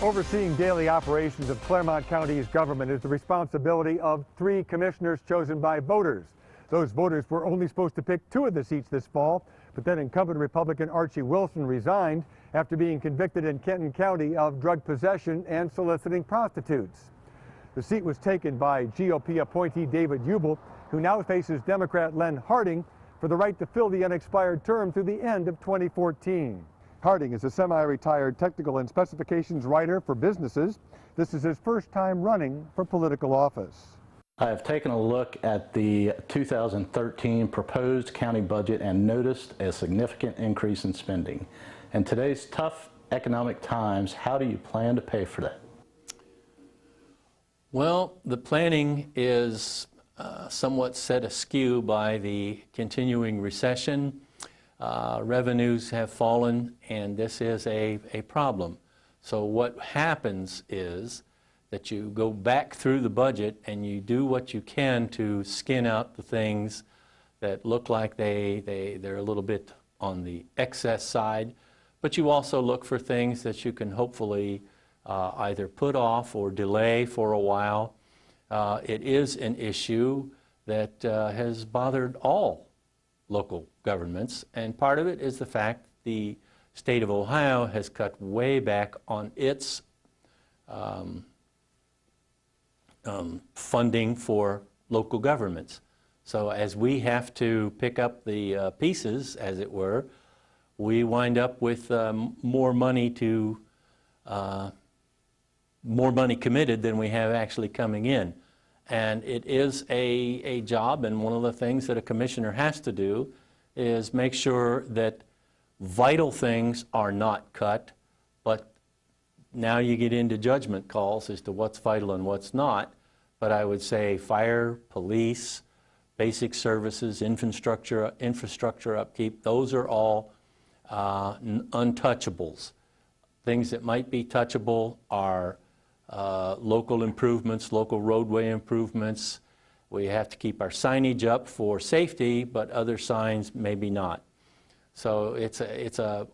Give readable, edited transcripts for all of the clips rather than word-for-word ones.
Overseeing daily operations of Clermont County's government is the responsibility of 3 commissioners chosen by voters. Those voters were only supposed to pick 2 of the seats this fall, but then incumbent Republican Archie Wilson resigned after being convicted in Kenton County of drug possession and soliciting prostitutes. The seat was taken by GOP appointee David Ubel, who now faces Democrat Len Harding for the right to fill the unexpired term through the end of 2014. Harding is a semi-retired technical and specifications writer for businesses. This is his first time running for political office. I have taken a look at the 2013 proposed county budget and noticed a significant increase in spending. In today's tough economic times, how do you plan to pay for that? Well, the planning is somewhat set askew by the continuing recession. Revenues have fallen, and this is a problem. So what happens is that you go back through the budget and you do what you can to skin out the things that look like they're a little bit on the excess side, but you also look for things that you can hopefully either put off or delay for a while. It is an issue that has bothered all local governments, and part of it is the fact the state of Ohio has cut way back on its funding for local governments. So as we have to pick up the pieces, as it were, we wind up with more money committed than we have actually coming in. And it is a job, and one of the things that a commissioner has to do is make sure that vital things are not cut, but now you get into judgment calls as to what's vital and what's not. But I would say fire, police, basic services, infrastructure upkeep, those are all untouchables. Things that might be touchable are local improvements, local roadway improvements. We have to keep our signage up for safety, but other signs maybe not. So it's a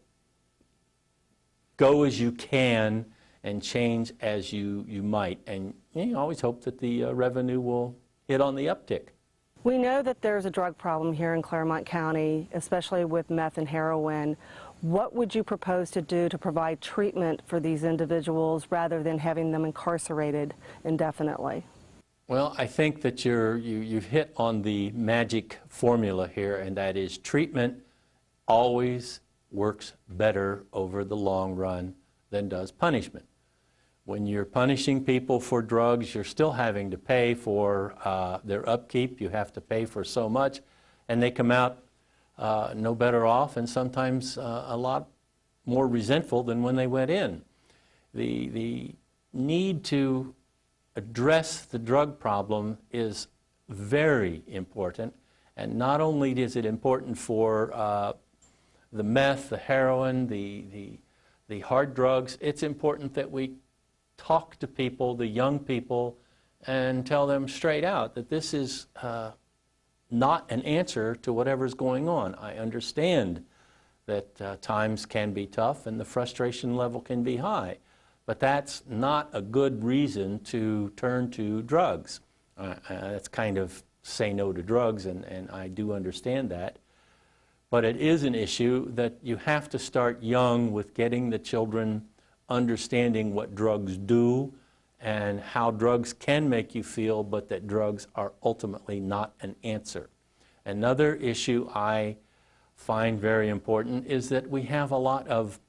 go as you can and change as you might. And you always hope that the revenue will hit on the uptick. We know that there's a drug problem here in Clermont County, especially with meth and heroin. What would you propose to do to provide treatment for these individuals rather than having them incarcerated indefinitely? Well, I think that you've hit on the magic formula here, and that is treatment always works better over the long run than does punishment. When you're punishing people for drugs, you're still having to pay for their upkeep. You have to pay for so much, and they come out no better off, and sometimes a lot more resentful than when they went in. The need to address the drug problem is very important, and not only is it important for the meth, the heroin, the hard drugs, it's important that we talk to people, the young people, and tell them straight out that this is not an answer to whatever's going on. I understand that times can be tough and the frustration level can be high, but that's not a good reason to turn to drugs. That's kind of say no to drugs, and I do understand that. But it is an issue that you have to start young with getting the children understanding what drugs do and how drugs can make you feel, but that drugs are ultimately not an answer. Another issue I find very important is that we have a lot of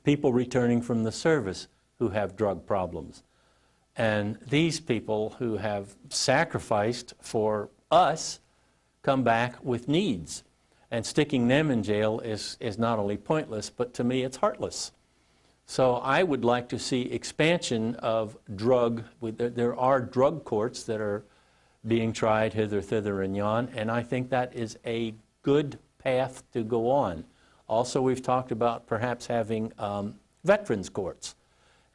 people returning from the service who have drug problems. And these people who have sacrificed for us come back with needs. And sticking them in jail is not only pointless, but to me it's heartless. So I would like to see expansion of there are drug courts that are being tried hither, thither, and yon, and I think that is a good path to go on. Also, we've talked about perhaps having veterans courts,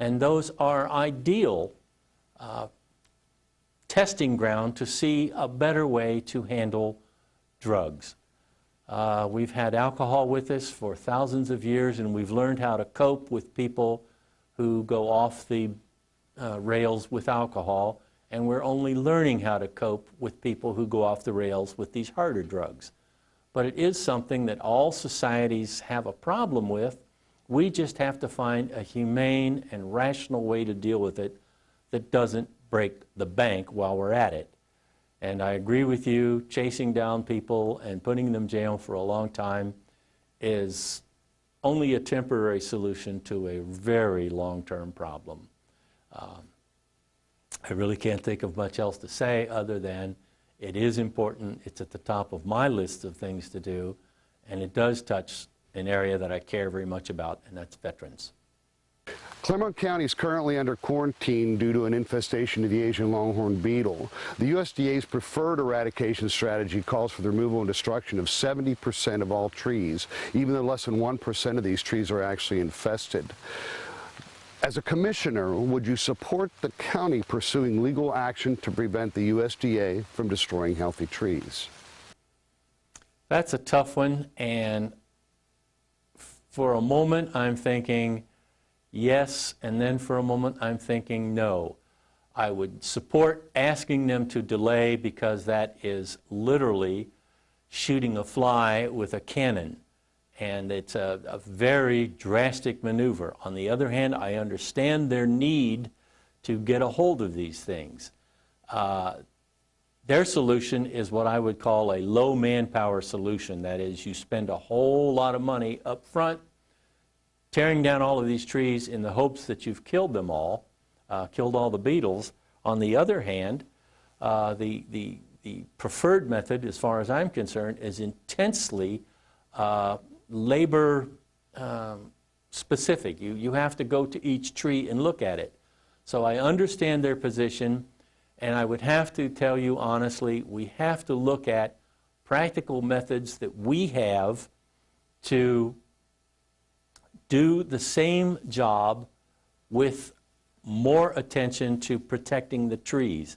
and those are ideal testing ground to see a better way to handle drugs. We've had alcohol with us for thousands of years, and we've learned how to cope with people who go off the rails with alcohol, and we're only learning how to cope with people who go off the rails with these harder drugs. But it is something that all societies have a problem with. We just have to find a humane and rational way to deal with it that doesn't break the bank while we're at it. And I agree with you, chasing down people and putting them in jail for a long time is only a temporary solution to a very long-term problem. I really can't think of much else to say other than it is important, it's at the top of my list of things to do, and it does touch an area that I care very much about, and that's veterans. Clermont County is currently under quarantine due to an infestation of the Asian longhorn beetle. The USDA's preferred eradication strategy calls for the removal and destruction of 70% of all trees, even though less than 1% of these trees are actually infested. As a commissioner, would you support the county pursuing legal action to prevent the USDA from destroying healthy trees? That's a tough one, and for a moment I'm thinking yes, and then for a moment I'm thinking no. I would support asking them to delay because that is literally shooting a fly with a cannon, and it's a very drastic maneuver. On the other hand, I understand their need to get a hold of these things. Their solution is what I would call a low manpower solution. That is, you spend a whole lot of money up front tearing down all of these trees in the hopes that you've killed them all, killed all the beetles. On the other hand, the preferred method, as far as I'm concerned, is intensely labor specific. You have to go to each tree and look at it. So I understand their position, and I would have to tell you honestly, we have to look at practical methods that we have to do the same job with more attention to protecting the trees.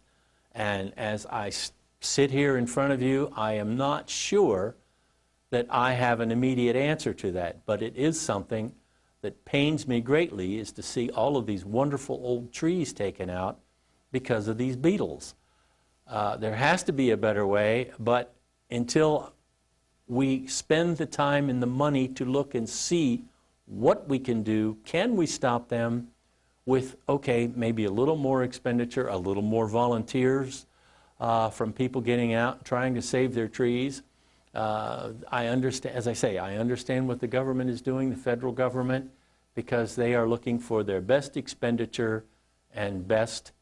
And as I sit here in front of you, I am not sure that I have an immediate answer to that, but it is something that pains me greatly, is to see all of these wonderful old trees taken out because of these beetles. There has to be a better way, but until we spend the time and the money to look and see what we can we stop them with, okay, maybe a little more expenditure, a little more volunteers from people getting out, trying to save their trees. I understand, as I say, I understand what the government is doing, the federal government, because they are looking for their best expenditure and best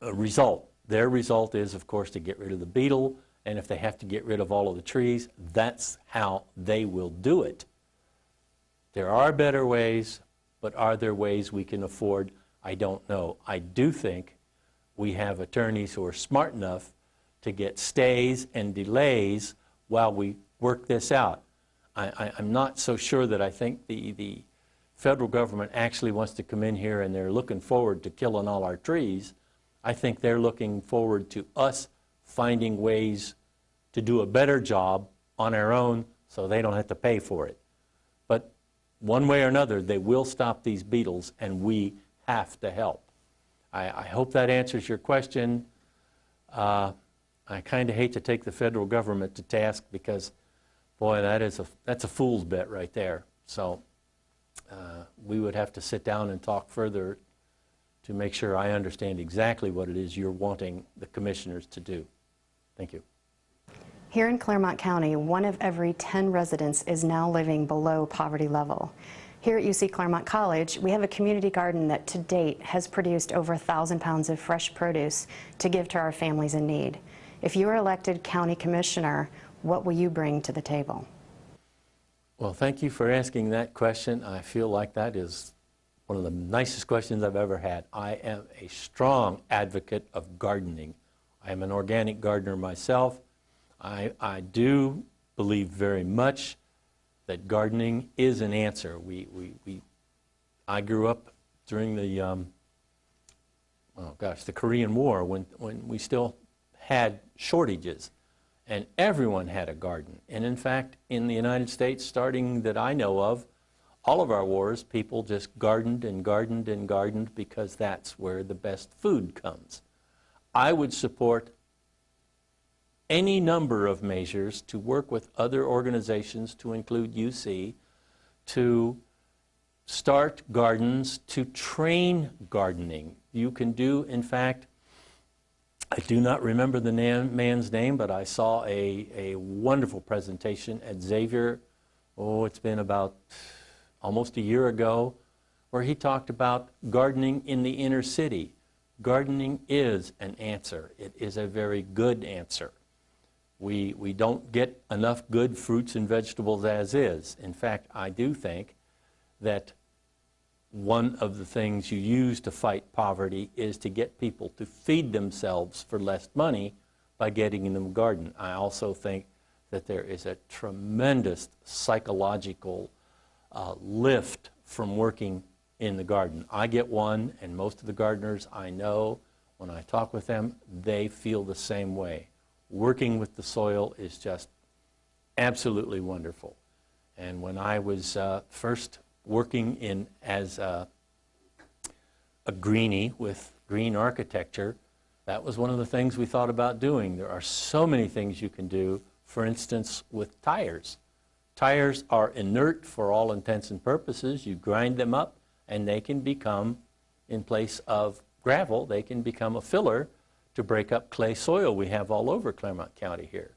result. Their result is, of course, to get rid of the beetle, and if they have to get rid of all of the trees, that's how they will do it. There are better ways, but are there ways we can afford? I don't know. I do think we have attorneys who are smart enough to get stays and delays while we work this out. I'm not so sure that I think the federal government actually wants to come in here and they're looking forward to killing all our trees. I think they're looking forward to us finding ways to do a better job on our own so they don't have to pay for it. But one way or another, they will stop these beetles, and we have to help. I hope that answers your question. I kind of hate to take the federal government to task because, boy, that's a fool's bet right there. So we would have to sit down and talk further to make sure I understand exactly what it is you're wanting the commissioners to do. Thank you. Here in Clermont County, 1 of every 10 residents is now living below poverty level. Here at UC Clermont College, we have a community garden that to date has produced over 1,000 pounds of fresh produce to give to our families in need. If you are elected county commissioner, what will you bring to the table? Well, thank you for asking that question. I feel like that is one of the nicest questions I've ever had. I am a strong advocate of gardening. I am an organic gardener myself. I do believe very much that gardening is an answer. I grew up during the, the Korean War when we still had shortages, and everyone had a garden. And in fact, in the United States, starting that I know of, all of our wars, people just gardened and gardened and gardened because that's where the best food comes. I would support any number of measures to work with other organizations, to include UC, to start gardens, to train gardening. You can do, in fact, I do not remember the man's name, but I saw a wonderful presentation at Xavier, it's been about almost a year ago, where he talked about gardening in the inner city. Gardening is an answer. It is a very good answer. We don't get enough good fruits and vegetables as is. In fact, I do think that one of the things you use to fight poverty is to get people to feed themselves for less money by getting them a garden. I also think that there is a tremendous psychological lift from working in the garden. I get one, and most of the gardeners I know, when I talk with them, they feel the same way. Working with the soil is just absolutely wonderful. And when I was first working as a greenie with green architecture, that was one of the things we thought about doing. There are so many things you can do, for instance, with tires. Tires are inert for all intents and purposes. You grind them up and they can become, in place of gravel, they can become a filler to break up clay soil we have all over Clermont County here.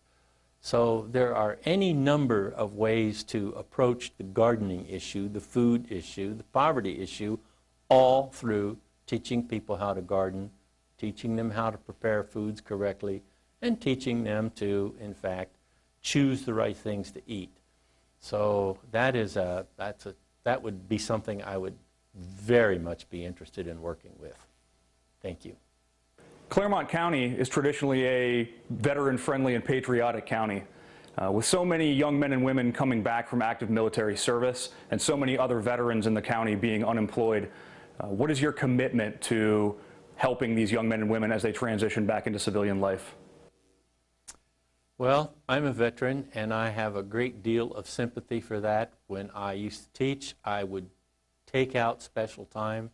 So there are any number of ways to approach the gardening issue, the food issue, the poverty issue, all through teaching people how to garden, teaching them how to prepare foods correctly, and teaching them to, in fact, choose the right things to eat. So that would be something I would very much be interested in working with. Thank you. Clermont County is traditionally a veteran-friendly and patriotic county. With so many young men and women coming back from active military service and so many other veterans in the county being unemployed, what is your commitment to helping these young men and women as they transition back into civilian life? Well, I'm a veteran, and I have a great deal of sympathy for that. When I used to teach, I would take out special time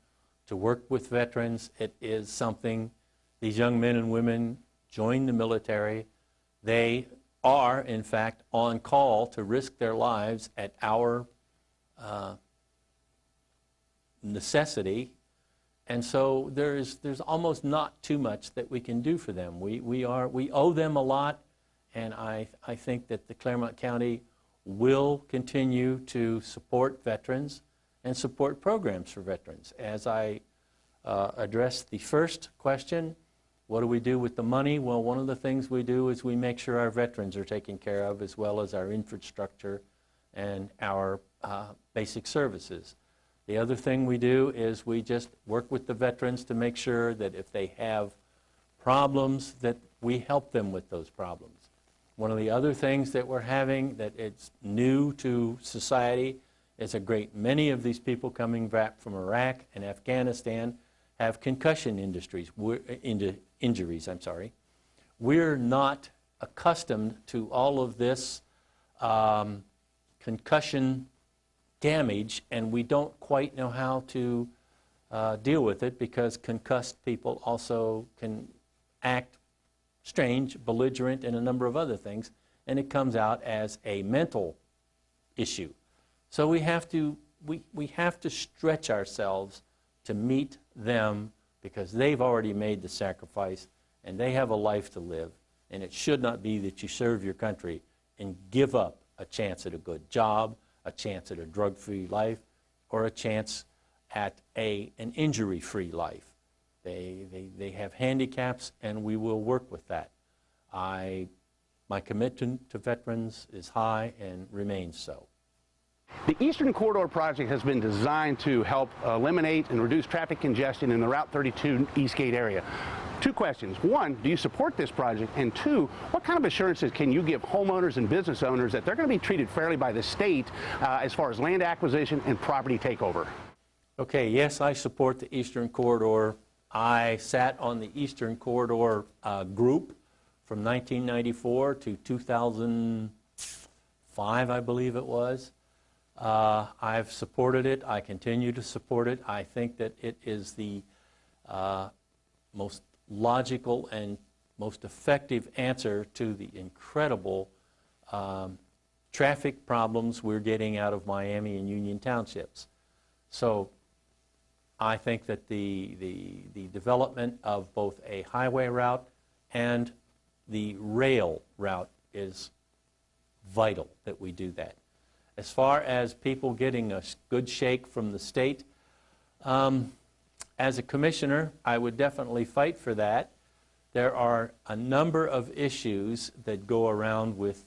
to work with veterans. It is something, these young men and women join the military. They are, in fact, on call to risk their lives at our necessity. And so there's almost not too much that we can do for them. We owe them a lot, and I think that the Clermont County will continue to support veterans and support programs for veterans. As I addressed the first question, what do we do with the money? Well, one of the things we do is we make sure our veterans are taken care of, as well as our infrastructure and our basic services. The other thing we do is we just work with the veterans to make sure that if they have problems, that we help them with those problems. One of the other things that we're having that it's new to society is a great many of these people coming back from Iraq and Afghanistan have concussion injuries. We're not accustomed to all of this concussion damage, and we don't quite know how to deal with it, because concussed people also can act strange, belligerent, and a number of other things, and it comes out as a mental issue. So we have to stretch ourselves to meet them, because they've already made the sacrifice and they have a life to live, and it should not be that you serve your country and give up a chance at a good job, a chance at a drug-free life, or a chance at an injury-free life. They have handicaps, and we will work with that. My commitment to veterans is high and remains so. The Eastern Corridor project has been designed to help eliminate and reduce traffic congestion in the Route 32 Eastgate area. Two questions. One, do you support this project? And two, what kind of assurances can you give homeowners and business owners that they're going to be treated fairly by the state as far as land acquisition and property takeover? Okay, yes, I support the Eastern Corridor. I sat on the Eastern Corridor group from 1994 to 2005, I believe it was. I've supported it. I continue to support it. I think that it is the most logical and most effective answer to the incredible traffic problems we're getting out of Miami and Union Townships. So I think that the development of both a highway route and the rail route is vital that we do that. As far as people getting a good shake from the state, as a commissioner, I would definitely fight for that. There are a number of issues that go around with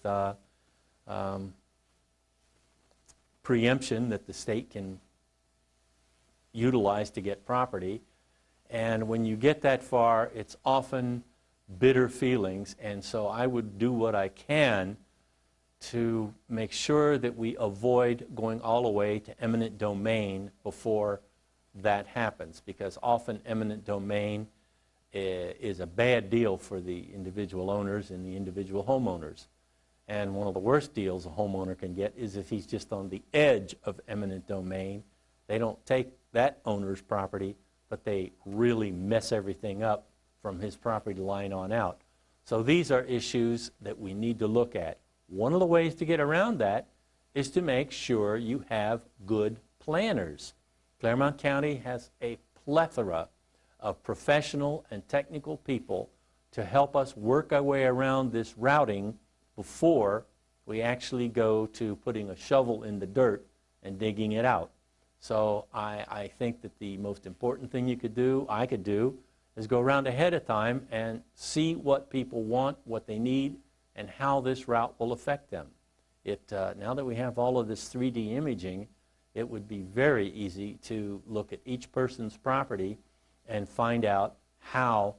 preemption that the state can utilize to get property. And when you get that far, it's often bitter feelings. And so I would do what I can to make sure that we avoid going all the way to eminent domain before that happens, because often eminent domain is a bad deal for the individual owners and the individual homeowners. And one of the worst deals a homeowner can get is if he's just on the edge of eminent domain. They don't take that owner's property, but they really mess everything up from his property line on out. So these are issues that we need to look at. One of the ways to get around that is to make sure you have good planners. Clermont County has a plethora of professional and technical people to help us work our way around this routing before we actually go to putting a shovel in the dirt and digging it out. So I think that the most important thing I could do, is go around ahead of time and see what people want, what they need, and how this route will affect them. Now that we have all of this 3D imaging, it would be very easy to look at each person's property and find out how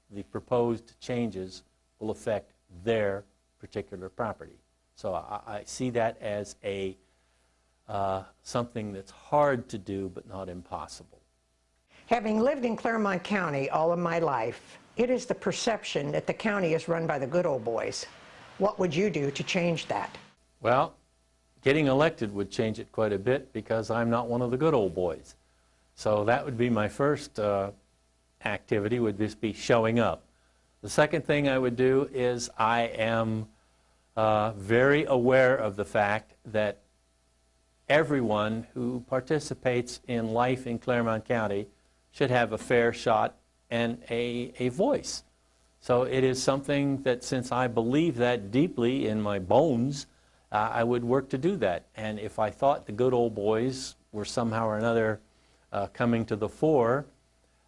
the proposed changes will affect their particular property. So I see that as something that's hard to do but not impossible. Having lived in Clermont County all of my life, it is the perception that the county is run by the good old boys. What would you do to change that? Well, getting elected would change it quite a bit, because I'm not one of the good old boys. So that would be my first activity, would just be showing up. The second thing I would do is I am very aware of the fact that everyone who participates in life in Clermont County should have a fair shot and a voice. So it is something that, since I believe that deeply in my bones, I would work to do that. And if I thought the good old boys were somehow or another coming to the fore,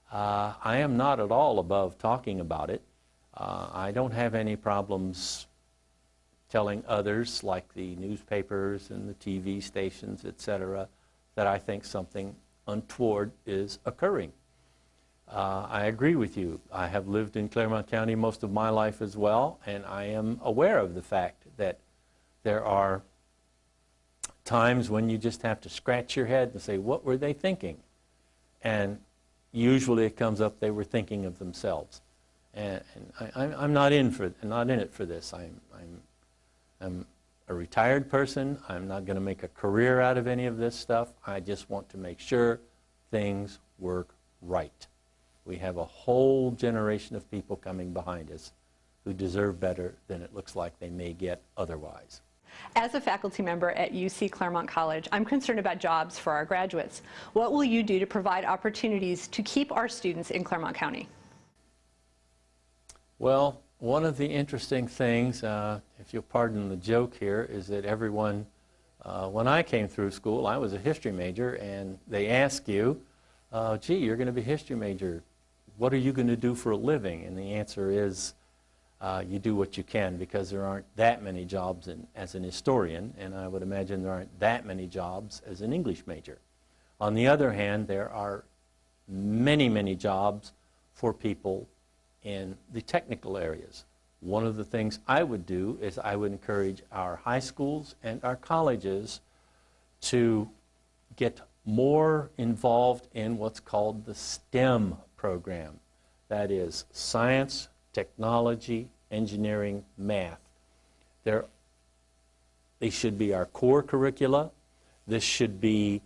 I am not at all above talking about it. I don't have any problems telling others, like the newspapers and the TV stations, etc., that I think something untoward is occurring. I agree with you. I have lived in Clermont County most of my life as well, and I am aware of the fact that there are times when you just have to scratch your head and say, what were they thinking? And usually it comes up they were thinking of themselves. And I'm not in it for this. I'm a retired person. I'm not going to make a career out of any of this stuff. I just want to make sure things work right. We have a whole generation of people coming behind us who deserve better than it looks like they may get otherwise. As a faculty member at UC Clermont College, I'm concerned about jobs for our graduates. What will you do to provide opportunities to keep our students in Clermont County? Well, one of the interesting things, if you'll pardon the joke here, is that everyone, when I came through school, I was a history major, and they ask you, gee, you're going to be a history major. What are you going to do for a living? And the answer is, you do what you can, because there aren't that many jobs as an historian, and I would imagine there aren't that many jobs as an English major. On the other hand, there are many, many jobs for people in the technical areas. One of the things I would do is I would encourage our high schools and our colleges to get more involved in what's called the STEM program. That is science, technology, engineering, math. They should be our core curricula. This should be,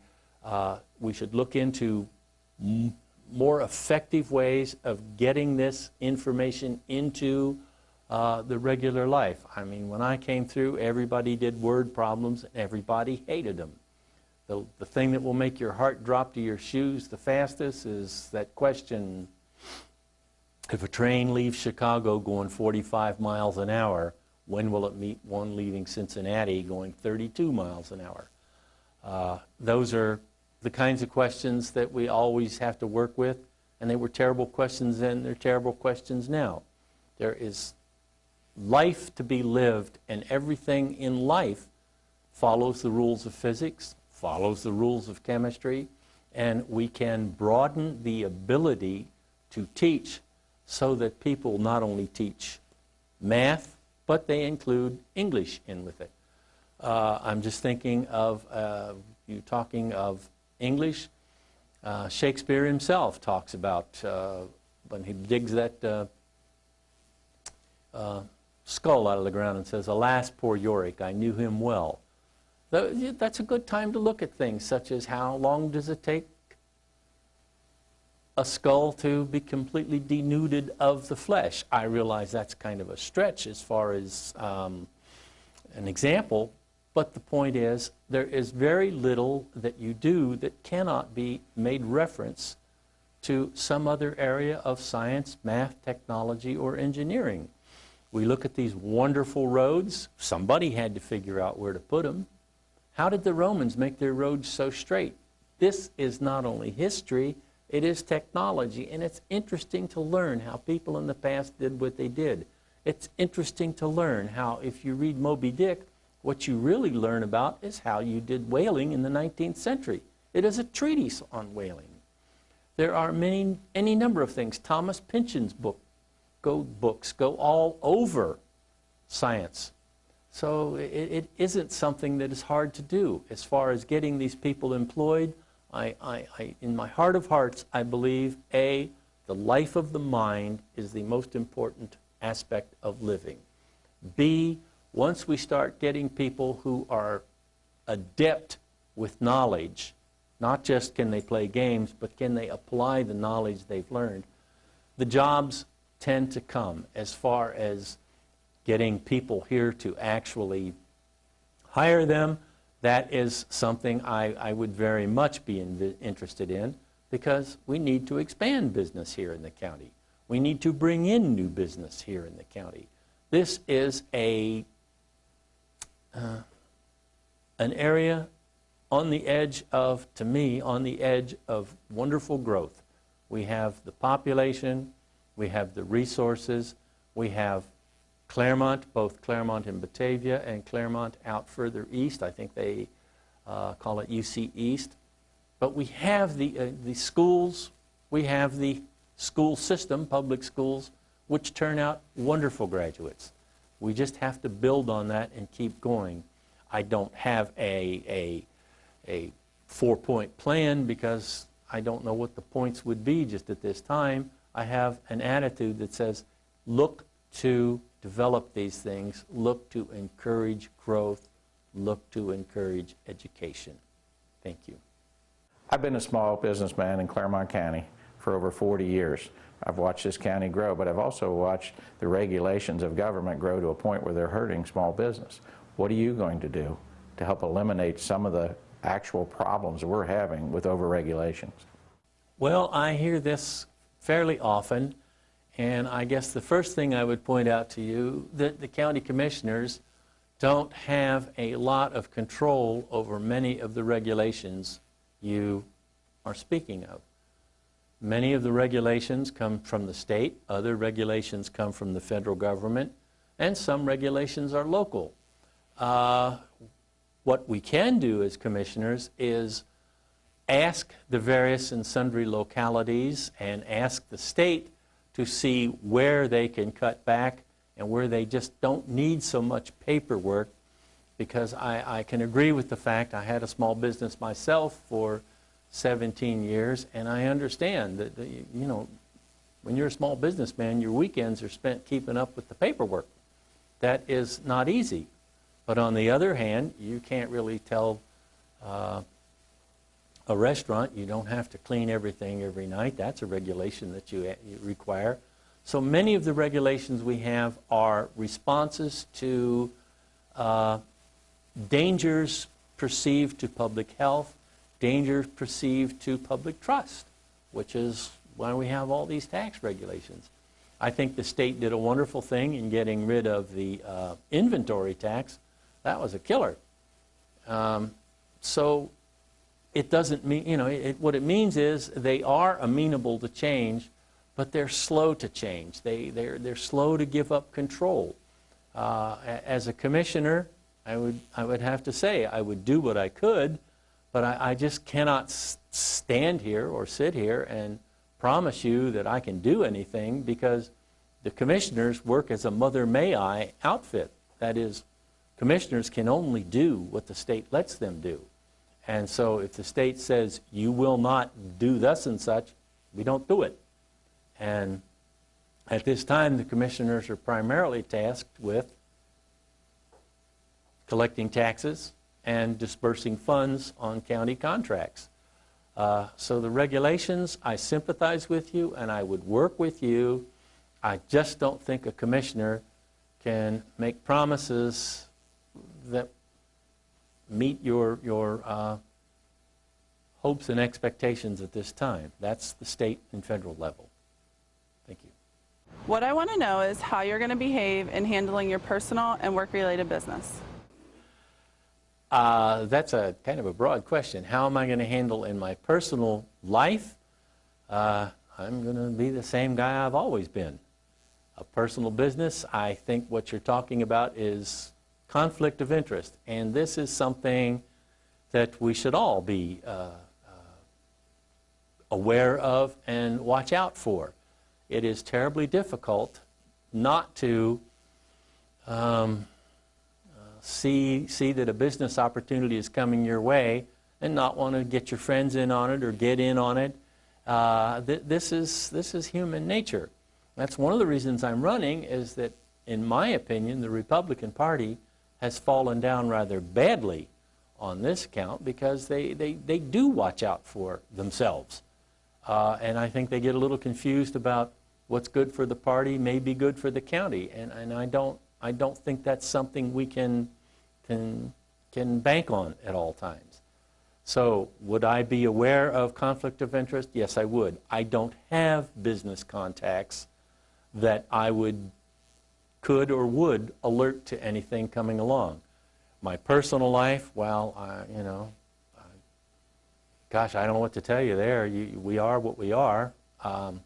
we should look into more effective ways of getting this information into the regular life. I mean, when I came through, everybody did word problems and everybody hated them. The thing that will make your heart drop to your shoes the fastest is that question, if a train leaves Chicago going 45 miles an hour, when will it meet one leaving Cincinnati going 32 miles an hour? Those are the kinds of questions that we always have to work with, and they were terrible questions then, they're terrible questions now. There is life to be lived, and everything in life follows the rules of physics, follows the rules of chemistry, and we can broaden the ability to teach so that people not only teach math, but they include English in with it. I'm just thinking of, you talking of English, Shakespeare himself talks about when he digs that skull out of the ground and says, "Alas, poor Yorick, I knew him well." That's a good time to look at things such as how long does it take a skull to be completely denuded of the flesh. I realize that's kind of a stretch as far as an example, but the point is there is very little that you do that cannot be made reference to some other area of science, math, technology, or engineering. We look at these wonderful roads. Somebody had to figure out where to put them. How did the Romans make their roads so straight? This is not only history, it is technology, and it's interesting to learn how people in the past did what they did. It's interesting to learn how, if you read Moby Dick, what you really learn about is how you did whaling in the 19th century. It is a treatise on whaling. There are any number of things. Thomas Pynchon's books go all over science. So it isn't something that is hard to do. As far as getting these people employed, in my heart of hearts, I believe, A, the life of the mind is the most important aspect of living. B, once we start getting people who are adept with knowledge, not just can they play games, but can they apply the knowledge they've learned, the jobs tend to come. As far as getting people here to actually hire them, that is something I would very much be interested in, because we need to expand business here in the county. We need to bring in new business here in the county. This is an area on the edge of, to me, on the edge of wonderful growth. We have the population, we have the resources, we have Clermont, both Clermont in Batavia and Clermont out further east. I think they call it UC East. But we have the schools, we have the school system, public schools, which turn out wonderful graduates. We just have to build on that and keep going. I don't have a 4-point plan because I don't know what the points would be just at this time. I have an attitude that says, look to develop these things, look to encourage growth, look to encourage education. Thank you. I've been a small businessman in Clermont County for over 40 years. I've watched this county grow, but I've also watched the regulations of government grow to a point where they're hurting small business. What are you going to do to help eliminate some of the actual problems we're having with overregulations? Well, I hear this fairly often, and I guess the first thing I would point out to you that the county commissioners don't have a lot of control over many of the regulations you are speaking of. Many of the regulations come from the state, other regulations come from the federal government, and some regulations are local. What we can do as commissioners is ask the various and sundry localities and ask the state to see where they can cut back and where they just don't need so much paperwork, because I can agree with the fact I had a small business myself for 17 years, and I understand that, you know, when you're a small businessman, your weekends are spent keeping up with the paperwork. That is not easy. But on the other hand, you can't really tell a restaurant, you don't have to clean everything every night. That's a regulation that you require. So many of the regulations we have are responses to dangers perceived to public health, dangers perceived to public trust, which is why we have all these tax regulations. I think the state did a wonderful thing in getting rid of the inventory tax. That was a killer. So it doesn't mean, you know, what it means is they are amenable to change, but they're slow to change. They're slow to give up control. As a commissioner, I would have to say I would do what I could, but I just cannot stand here or sit here and promise you that I can do anything, because the commissioners work as a mother may I outfit. That is, commissioners can only do what the state lets them do. And so if the state says you will not do thus and such, we don't do it. And at this time, the commissioners are primarily tasked with collecting taxes and dispersing funds on county contracts. So the regulations, I sympathize with you and I would work with you. I just don't think a commissioner can make promises that meet your hopes and expectations at this time. That's the state and federal level. Thank you. What I want to know is how you're going to behave in handling your personal and work-related business. That's a kind of a broad question. How am I going to handle in my personal life? I'm going to be the same guy I've always been. A personal business, I think what you're talking about is conflict of interest. And this is something that we should all be aware of and watch out for. It is terribly difficult not to see that a business opportunity is coming your way and not want to get your friends in on it or get in on it. This is human nature. That's one of the reasons I'm running, is that, in my opinion, the Republican Party has fallen down rather badly on this account, because they do watch out for themselves. And I think they get a little confused about what's good for the party may be good for the county. And I don't think that's something we can bank on at all times. So would I be aware of conflict of interest? Yes, I would. I don't have business contacts that I could or would alert to anything coming along. My personal life, well, gosh, I don't know what to tell you there. We are what we are. I'm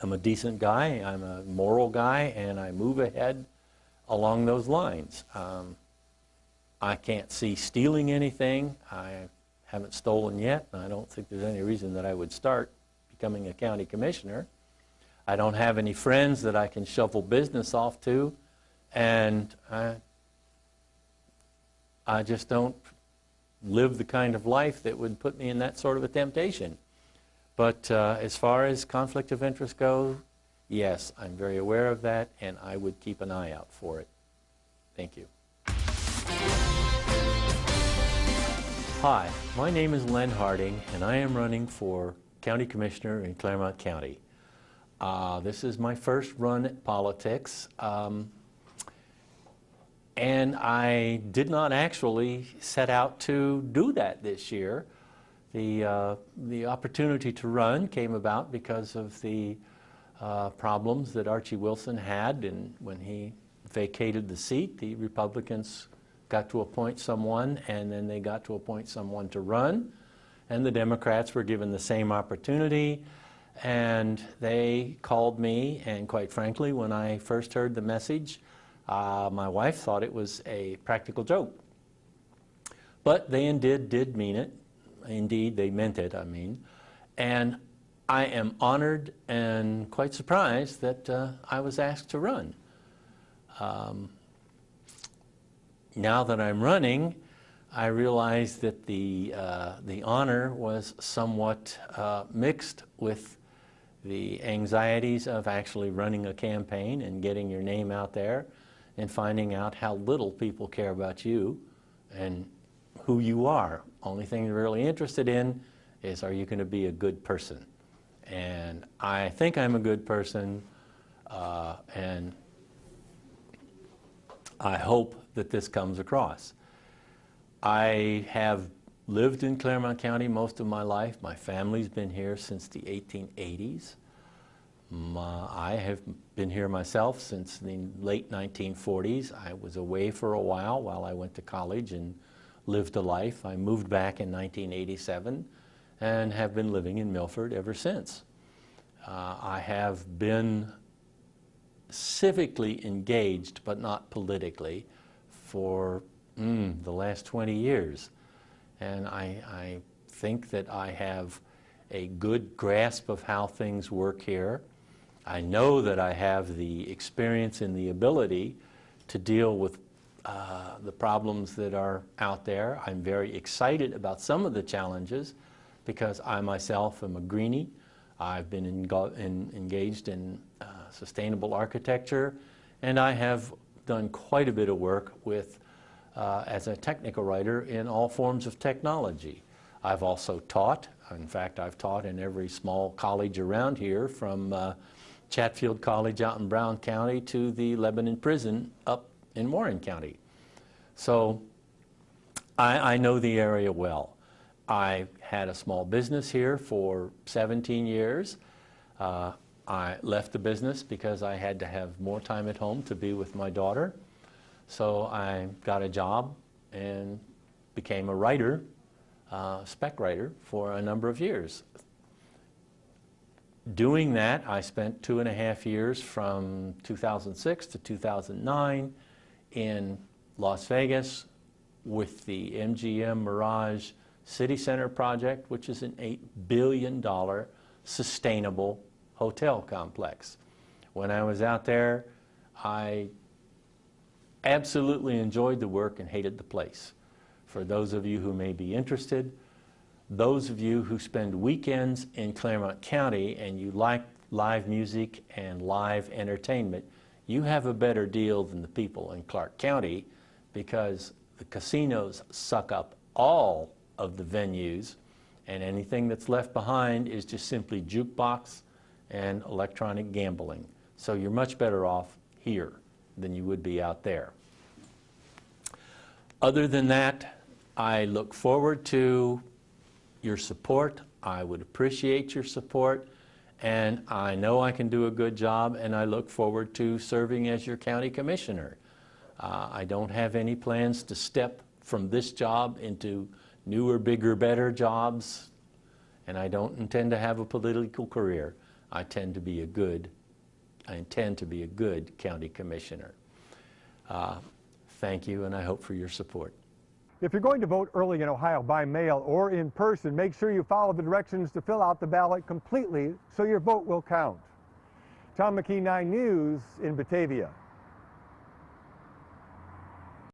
a decent guy, I'm a moral guy, and I move ahead along those lines. I can't see stealing anything. I haven't stolen yet, and I don't think there's any reason that I would start becoming a county commissioner. I don't have any friends that I can shovel business off to, and I just don't live the kind of life that would put me in that sort of a temptation. But as far as conflict of interest goes, yes, I'm very aware of that, and I would keep an eye out for it. Thank you. Hi, my name is Len Harding, and I am running for County Commissioner in Clermont County. This is my first run at politics, and I did not actually set out to do that this year. The opportunity to run came about because of the problems that Archie Wilson had, and when he vacated the seat, the Republicans got to appoint someone, and then they got to appoint someone to run, and the Democrats were given the same opportunity. And they called me, and quite frankly, when I first heard the message, my wife thought it was a practical joke. But they indeed did mean it. Indeed, they meant it, I mean. And I am honored and quite surprised that I was asked to run. Now that I'm running, I realize that the honor was somewhat mixed with the anxieties of actually running a campaign and getting your name out there and finding out how little people care about you. And who you are. Only thing you're really interested in is, are you going to be a good person? And I think I'm a good person, and I hope that this comes across. I have lived in Clermont County most of my life. My family's been here since the 1880s. I have been here myself since the late 1940s. I was away for a while I went to college and lived a life. I moved back in 1987 and have been living in Milford ever since. I have been civically engaged, but not politically, for the last 20 years. And I think that I have a good grasp of how things work here. I know that I have the experience and the ability to deal with the problems that are out there. I'm very excited about some of the challenges because I myself am a greenie. I've been engaged in sustainable architecture, and I have done quite a bit of work with as a technical writer in all forms of technology. I've also taught. In fact, I've taught in every small college around here, from Chatfield College out in Brown County to the Lebanon Prison up in Warren County. So I know the area well. I had a small business here for 17 years. I left the business because I had to have more time at home to be with my daughter. So I got a job and became a writer, spec writer, for a number of years. Doing that, I spent 2.5 years from 2006 to 2009 in Las Vegas with the MGM Mirage City Center project, which is an $8 billion sustainable hotel complex. When I was out there, I absolutely enjoyed the work and hated the place. For those of you who may be interested, those of you who spend weekends in Clermont County and you like live music and live entertainment, you have a better deal than the people in Clark County, because the casinos suck up all of the venues, and anything that's left behind is just simply jukebox and electronic gambling. So you're much better off here than you would be out there. Other than that, I look forward to your support. I would appreciate your support, and I know I can do a good job, and I look forward to serving as your county commissioner. I don't have any plans to step from this job into newer, bigger, better jobs, and I don't intend to have a political career. I intend to be a good county commissioner. Thank you, and I hope for your support. If you're going to vote early in Ohio by mail or in person, make sure you follow the directions to fill out the ballot completely so your vote will count. Tom McKee, 9 News in Batavia.